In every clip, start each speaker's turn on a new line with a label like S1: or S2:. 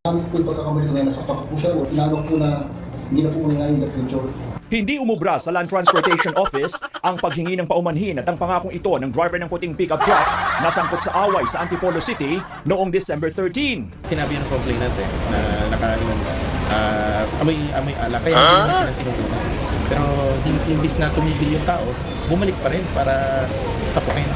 S1: Namin po yung pagkakamali ko ngayon, nasaktan ko po siya. Inano po na hindi na po mangyayari in the future.
S2: Hindi umubra sa Land Transportation Office ang paghingi ng paumanhin at ang pangakong ito ng driver ng puting pickup truck na sangkot sa away sa Antipolo City noong December 13.
S3: Sinabi ng complainant na nakainom na, amoy alak, kaya hindi na pinansinutunan. Pero imbis na tumigil yung tao, bumalik pa rin para sapukin.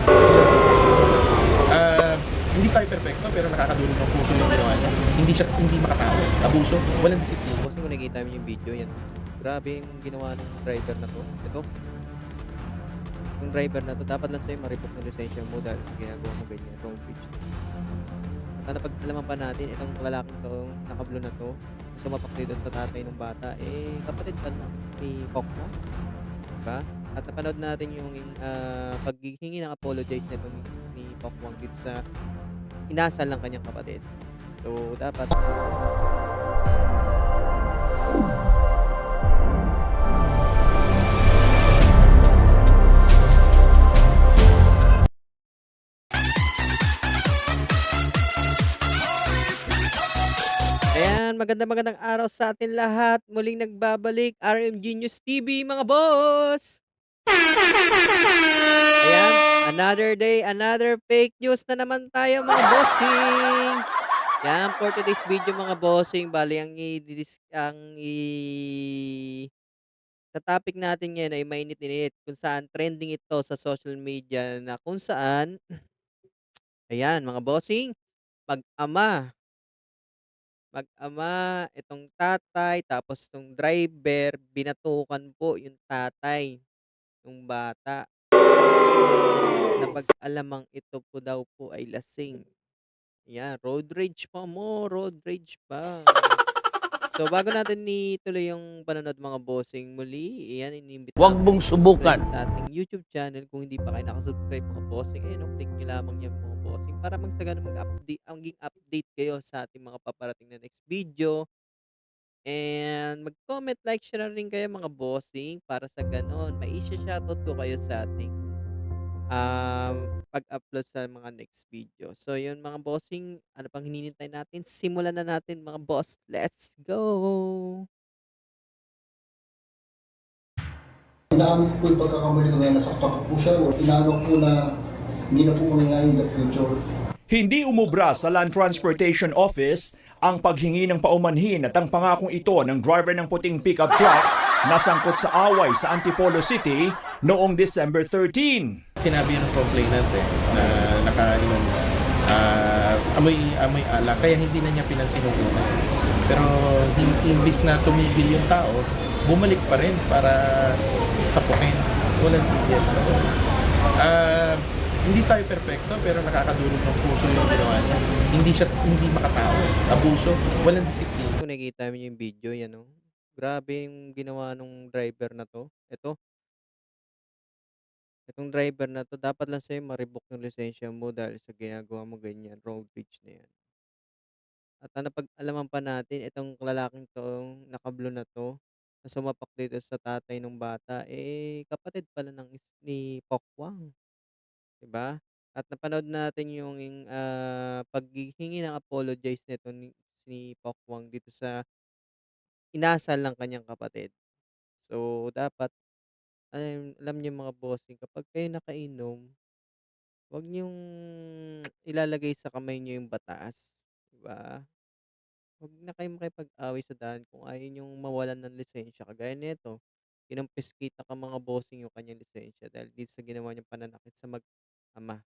S3: Hindi tayo perfecto pero nakakadulog ng puso yung ginawa niya. Hindi makatao, abuso, walang disiplina.
S4: Kung nakikita mo yung video yan, grabe yung ginawa ng driver na to. Ito, yung driver na to, dapat lang sa'yo ma-revoke ng lisensya mo dahil ginagawa mo ganyan, wrong pitch. At napag-alaman pa natin, itong lalaking to, nakablo na to, sumapak dito sa tatay ng bata, kapatid pa ni Kokmo, diba? At napanood natin yung paghihingi ng apologize nito ni Kokmo dito sa inasal ng kanyang kapatid. So, dapat ayan, magandang araw sa atin lahat. Muling nagbabalik RMG News TV, mga boss! Ayan, another day, another fake news na naman tayo, mga bossing! Yan, for today's video, mga bossing, bali sa topic natin ngayon ay mainit-init kung saan trending ito sa social media na kung saan, ayan, mga bossing, mag-ama Mag-ama, itong tatay, tapos itong driver, binatukan po yung tatay nung bata. Napag-alamang ito po daw po ay lasing. Yan, road rage pa mo, road rage pa. So, bago natin ituloy yung panonood, mga bossing, muli, iyan, inimbitahan
S5: Huwag
S4: ko
S5: mong
S4: kayong
S5: subukan.
S4: mag-subscribe sa ating YouTube channel. Kung hindi pa kayo nakasubscribe, mga bossing, click nyo lamang yan, mga bossing, para magsagana maging update kayo sa ating mga paparating na next video. And mag-comment, like, share na rin kayo, mga bossing, para sa gano'n mai-sha-shoutout ko kayo sa ating pag-upload sa mga next video. So yun, mga bossing, ano pang hinihintay natin? Simulan na natin, mga boss. Let's go!
S1: Inaamin po yung pagkakamali ko ngayon, nasaktan ko po siya. Inano po na hindi na po mangyayari in the future.
S2: Hindi umubra sa Land Transportation Office ang paghingi ng paumanhin at ang pangakong ito ng driver ng puting pickup truck na sangkot sa away sa Antipolo City noong December 13.
S3: Sinabi ng complainant na nakainom na, amoy alak, kaya hindi na niya pinansinutunan. Pero imbis na tumigil yung tao, bumalik pa rin para sapukin. Walang tigil. So, hindi tayo perfecto pero nakakadulog ng puso yung ginawa niya. Hindi makatao, abuso, walang disiplina.
S4: Kung nakikita mo yung video, yan o. Grabe yung ginawa nung driver na to. Itong driver na to, dapat lang sa'yo ma-revoke yung lisensya mo dahil sa ginagawa mo ganyan, road rage na yan. At napag-alaman pa natin, itong lalaking 'to, nakablo na 'to, na sumapak dito sa tatay ng bata, kapatid pala ni Pokwang, 'di ba? At napanood natin yung, paghihingi ng apologize nito ni Pokwang dito sa inasal ng kanyang kapatid. So, dapat alam niyo, mga bossing, kapag kayo nakainom, 'wag niyong ilalagay sa kamay niyo yung batas, 'di ba? Huwag na kayong makipag-away sa daan kung ayaw niyong mawalan ng lisensya. Kagaya nito, kinumpiskita ka, mga bossing, yung kanyang lisensya dahil dito sa ginawa niyang pananakit sa mag-ama.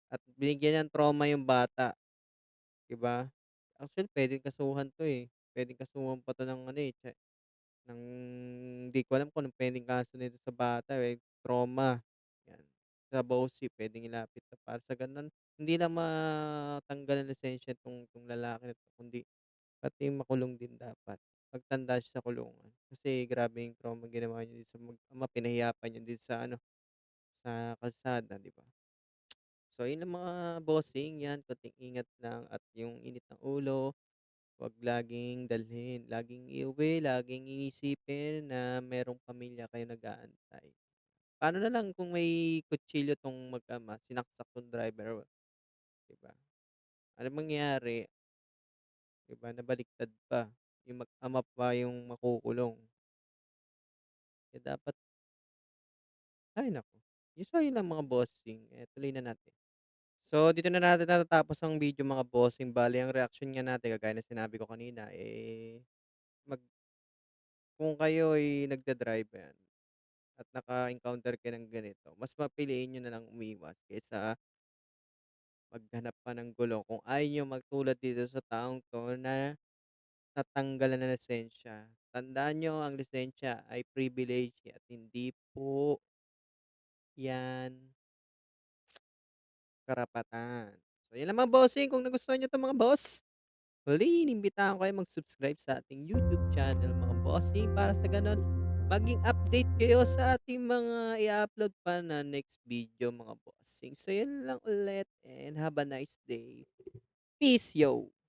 S4: At binigyan ng trauma yung bata, 'di ba? Actually, puwedeng kasuhan 'to, Puwedeng kasuhan pa 'to ng ano, ng hindi ko alam kung anong puwedeng kaso nito sa bata, trauma, 'yan. Sa BOCC puwedeng ilapit 'to para sa gano'n hindi lang matanggal ang lisensya 'tong lalaki na 'to, kundi pati makulong din dapat. Magtanda siya sa kulungan. Kasi grabe yung trauma ginawa niya dito sa mag-ama, pinahiya pa niya dito sa ano, sa kalsada, 'di ba? So yun ang mga bossing, 'yan, konting ingat lang at yung init ng ulo, 'wag laging iuwi, laging iisipin na merong pamilya kayo nag-aantay. Paano na lang kung may kutsilyo 'tong mag-ama, sinaksak 'tong driver, 'di ba? Anong mangyayari? 'di ba, nabaliktad pa, yung mag-ama pa yung makukulong. Kaya dapat ay naku, usually lang mga bossing, tuloy na natin. So, dito na natin natatapos ang video mga bossing. Bale ang reaksyon nga natin kagaya ng sinabi ko kanina, mag kung kayo'y nagda-drive yan at naka-encounter kayo ng ganito, mas papiliin niyo na lang umiwas kaysa maghanap pa ng gulo kung ayaw niyo magtulad dito sa taong 'to na natanggalan ng lisensya. Tandaan niyo ang lisensya ay privilege at hindi po yan karapatan. So, yun lang mga bossing, kung nagustuhan niyo 'to mga boss, muli inimbitahan ko kayo mag-subscribe sa ating YouTube channel mga bossing para sa gano'n maging update kayo sa ating mga i-upload pa na next video mga bossing. So, yun lang ulit and have a nice day. Peace, yo!